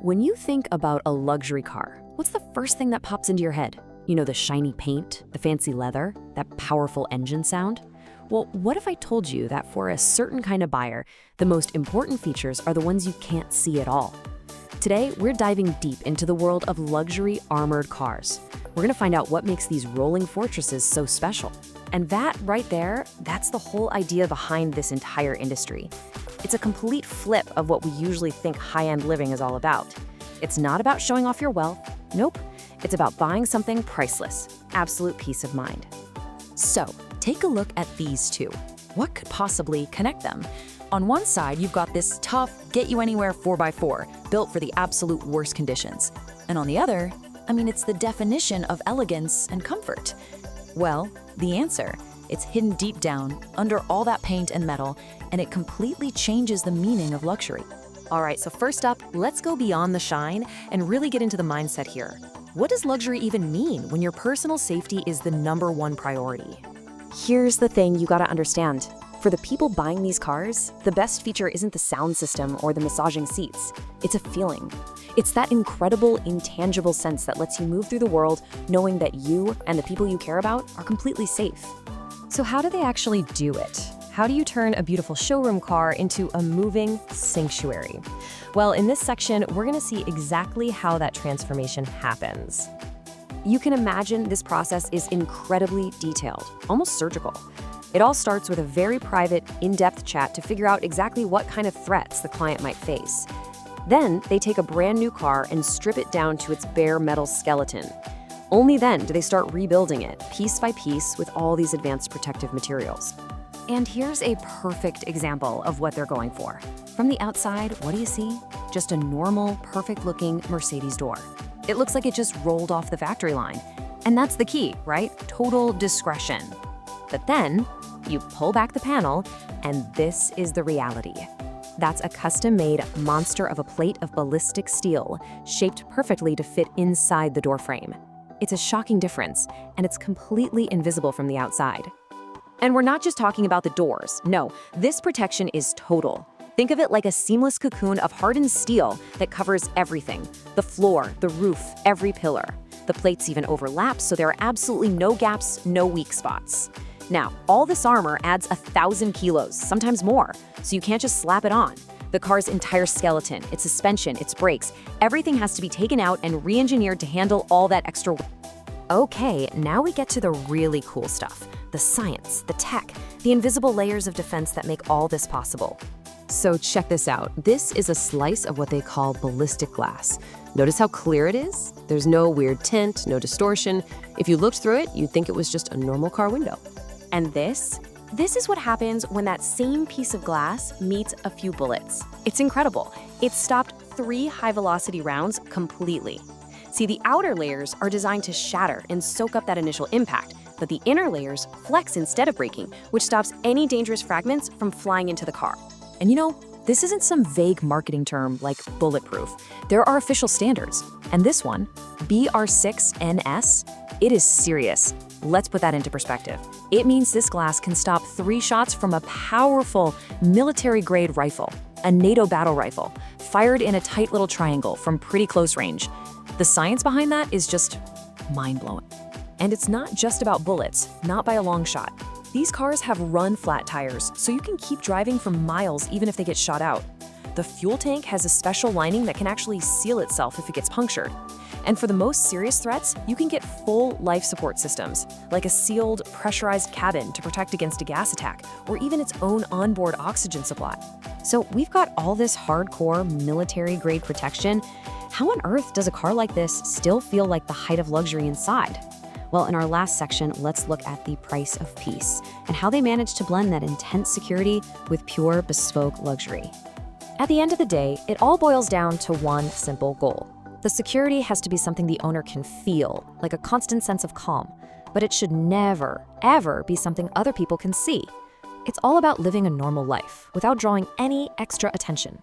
When you think about a luxury car, what's the first thing that pops into your head? You know, the shiny paint, the fancy leather, that powerful engine sound? Well, what if I told you that for a certain kind of buyer, the most important features are the ones you can't see at all? Today, we're diving deep into the world of luxury armored cars. We're gonna find out what makes these rolling fortresses so special. And that right there, that's the whole idea behind this entire industry. It's a complete flip of what we usually think high-end living is all about. It's not about showing off your wealth. Nope. It's about buying something priceless. Absolute peace of mind. So, take a look at these two. What could possibly connect them? On one side, you've got this tough, get-you-anywhere 4x4, built for the absolute worst conditions. And on the other, it's the definition of elegance and comfort. Well, the answer, it's hidden deep down, under all that paint and metal, and it completely changes the meaning of luxury. All right, so first up, let's go beyond the shine and really get into the mindset here. What does luxury even mean when your personal safety is the #1 priority? Here's the thing you gotta understand. For the people buying these cars, the best feature isn't the sound system or the massaging seats. It's a feeling. It's that incredible, intangible sense that lets you move through the world knowing that you and the people you care about are completely safe. So how do they actually do it? How do you turn a beautiful showroom car into a moving sanctuary? Well, in this section, we're gonna see exactly how that transformation happens. You can imagine this process is incredibly detailed, almost surgical. It all starts with a very private, in-depth chat to figure out exactly what kind of threats the client might face. Then, they take a brand new car and strip it down to its bare metal skeleton. Only then do they start rebuilding it, piece by piece, with all these advanced protective materials. And here's a perfect example of what they're going for. From the outside, what do you see? Just a normal, perfect-looking Mercedes door. It looks like it just rolled off the factory line. And that's the key, right? Total discretion. But then, you pull back the panel, and this is the reality. That's a custom-made monster of a plate of ballistic steel, shaped perfectly to fit inside the door frame. It's a shocking difference, and it's completely invisible from the outside. And we're not just talking about the doors. No, this protection is total. Think of it like a seamless cocoon of hardened steel that covers everything. The floor, the roof, every pillar. The plates even overlap, so there are absolutely no gaps, no weak spots. Now, all this armor adds 1,000 kilos, sometimes more, so you can't just slap it on. The car's entire skeleton, its suspension, its brakes, everything has to be taken out and re-engineered to handle all that extra weight. Okay, now we get to the really cool stuff. The science, the tech, the invisible layers of defense that make all this possible. So check this out. This is a slice of what they call ballistic glass. Notice how clear it is? There's no weird tint, no distortion. If you looked through it, you'd think it was just a normal car window. And this is what happens when that same piece of glass meets a few bullets. It's incredible. It stopped 3 high-velocity rounds completely. See, the outer layers are designed to shatter and soak up that initial impact, but the inner layers flex instead of breaking, which stops any dangerous fragments from flying into the car. And this isn't some vague marketing term like bulletproof. There are official standards. And this one, BR6NS, it is serious. Let's put that into perspective. It means this glass can stop 3 shots from a powerful military-grade rifle, a NATO battle rifle, fired in a tight little triangle from pretty close range. The science behind that is just mind-blowing. And it's not just about bullets, not by a long shot. These cars have run-flat tires, so you can keep driving for miles even if they get shot out. The fuel tank has a special lining that can actually seal itself if it gets punctured. And for the most serious threats, you can get full life support systems, like a sealed, pressurized cabin to protect against a gas attack, or even its own onboard oxygen supply. So we've got all this hardcore military-grade protection. How on earth does a car like this still feel like the height of luxury inside? Well, in our last section, let's look at the price of peace and how they managed to blend that intense security with pure, bespoke luxury. At the end of the day, it all boils down to one simple goal. The security has to be something the owner can feel, like a constant sense of calm, but it should never, ever be something other people can see. It's all about living a normal life without drawing any extra attention.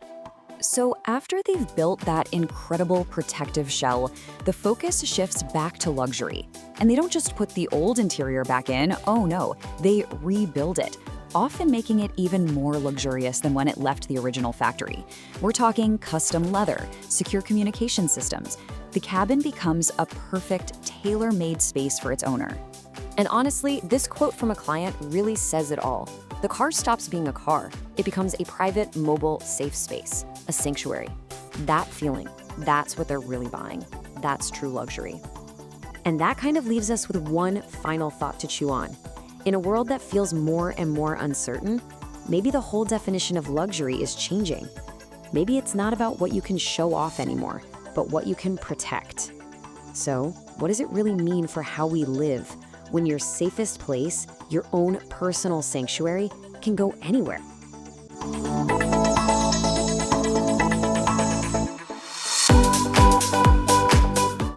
So after they've built that incredible protective shell, the focus shifts back to luxury. And they don't just put the old interior back in, oh no, they rebuild it. often making it even more luxurious than when it left the original factory. We're talking custom leather, secure communication systems. The cabin becomes a perfect, tailor-made space for its owner. And honestly, this quote from a client really says it all. The car stops being a car. It becomes a private, mobile, safe space, a sanctuary. That feeling, that's what they're really buying. That's true luxury. And that kind of leaves us with one final thought to chew on. In a world that feels more and more uncertain, maybe the whole definition of luxury is changing. Maybe it's not about what you can show off anymore, but what you can protect. So, what does it really mean for how we live when your safest place, your own personal sanctuary, can go anywhere?